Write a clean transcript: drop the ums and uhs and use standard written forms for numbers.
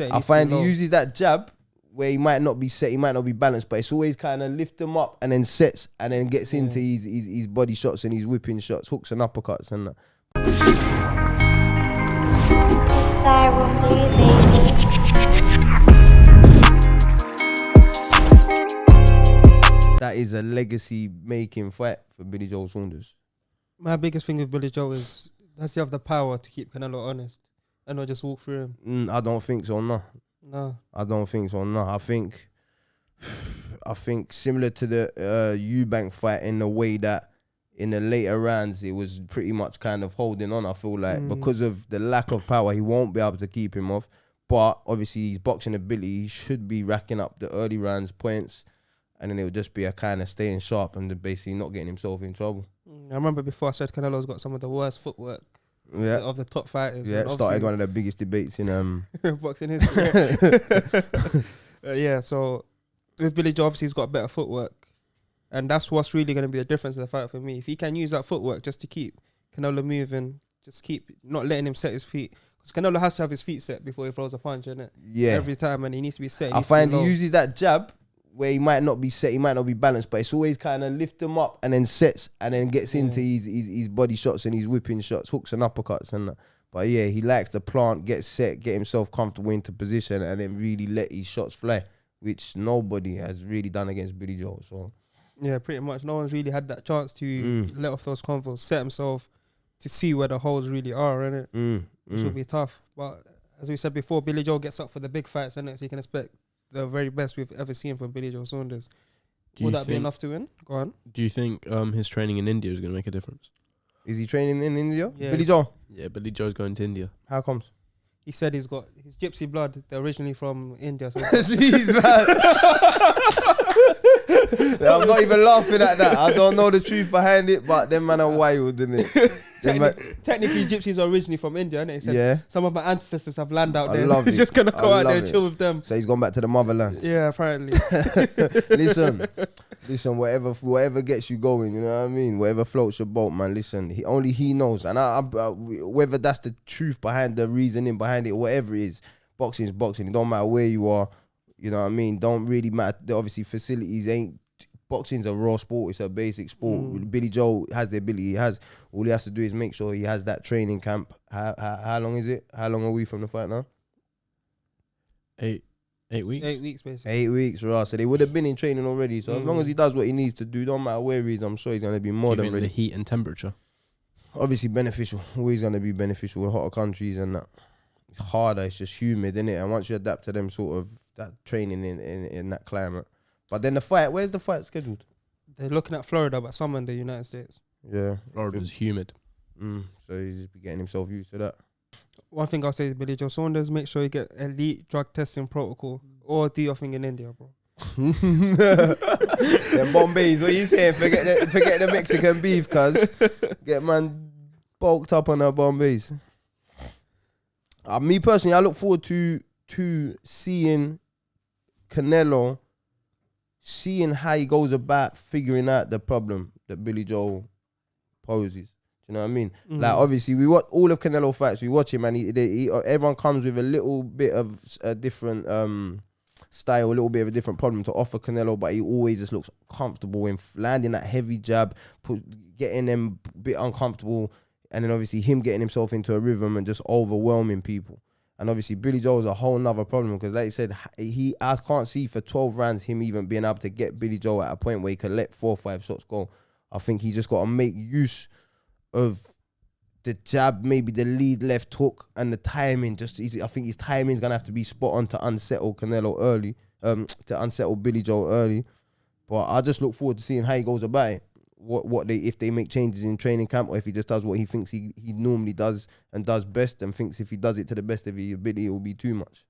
I find he uses that jab where he might not be set, he might not be balanced, but it's always kind of lift him up and then sets and then gets into his body shots and his whipping shots, hooks and uppercuts and that. That is a legacy-making fight for Billy Joe Saunders. My biggest thing with Billy Joe is, does he have the power to keep Canelo honest and not just walk through him? I don't think so, no. No. I don't think so, no. I think similar to the Eubank fight in the way that in the later rounds, it was pretty much kind of holding on. I feel like because of the lack of power, he won't be able to keep him off. But obviously, his boxing ability, he should be racking up the early rounds points. And then it would just be a kind of staying sharp and basically not getting himself in trouble. I remember before I said Canelo's got some of the worst footwork of the top fighters. Yeah, started one of the biggest debates in boxing history. So with Billy Joe, obviously he's got better footwork. And that's what's really going to be the difference in the fight for me. If he can use that footwork just to keep Canelo moving, just keep not letting him set his feet. Because Canelo has to have his feet set before he throws a punch, innit? Yeah. Every time, and he needs to be set. I find he uses that jab where he might not be set, he might not be balanced, but it's always kind of lift him up and then sets and then gets into his body shots and his whipping shots, hooks and uppercuts and that. But yeah, he likes to plant, get set, get himself comfortable into position and then really let his shots fly, which nobody has really done against Billy Joe. So yeah, pretty much. No one's really had that chance to let off those convos, set himself to see where the holes really are, innit? Which will be tough. But as we said before, Billy Joe gets up for the big fights, innit? So you can expect the very best we've ever seen from Billy Joe Saunders. Would that be enough to win? Go on. Do you think his training in India is going to make a difference? Is he training in India? Yeah. Billy Joe? Yeah, Billy Joe's going to India. How comes? He said he's got his gypsy blood. They're originally from India. So Jeez, man. I'm not even laughing at that. I don't know the truth behind it, but them man are wild, isn't it? Technically, gypsies are originally from India, innit? He said some of my ancestors have land out there. Love he's just going to go out there and chill with them. So he's gone back to the motherland. Yeah, apparently. Listen, whatever gets you going, you know what I mean? Whatever floats your boat, man, listen. Only he knows. And whether that's the truth behind the reasoning behind it, whatever it is, boxing is boxing. It don't matter where you are, you know what I mean? Don't really matter. Obviously, facilities ain't... Boxing's a raw sport. It's a basic sport. Billy Joe has the ability. All he has to do is make sure he has that training camp. How long is it? How long are we from the fight now? 8 weeks. 8 weeks, basically. 8 weeks, right? So they would have been in training already. So as long as he does what he needs to do, don't matter where he is, I'm sure he's going to be more than ready. The heat and temperature? Obviously beneficial. Always going to be beneficial with hotter countries and that. It's harder. It's just humid, isn't it? And once you adapt to them sort of that training in that climate. But then the fight, where's the fight scheduled? They're looking at Florida, but some in the United States. Yeah. Florida's humid. So he's just getting himself used to that. One thing I'll say to Billy Joe Saunders, make sure you get elite drug testing protocol or do your thing in India, bro. Them Bombays, what you saying? Forget the Mexican beef, cuz. Get man bulked up on the Bombays. Me personally, I look forward to seeing Canelo, seeing how he goes about figuring out the problem that Billy Joe poses. Do you know what I mean? Like, obviously, we watch all of Canelo fights. We watch him, and everyone comes with a little bit of a different style, a little bit of a different problem to offer Canelo, but he always just looks comfortable in landing that heavy jab, getting them a bit uncomfortable, and then obviously him getting himself into a rhythm and just overwhelming people. And obviously, Billy Joe is a whole nother problem because, like I said, I can't see for 12 rounds him even being able to get Billy Joe at a point where he can let 4 or 5 shots go. I think he just got to make use of the jab, maybe the lead left hook and the timing. I think his timing is going to have to be spot on to unsettle Canelo early, to unsettle Billy Joe early. But I just look forward to seeing how he goes about it. If they make changes in training camp, or if he just does what he thinks he normally does and does best, and thinks if he does it to the best of his ability, it will be too much.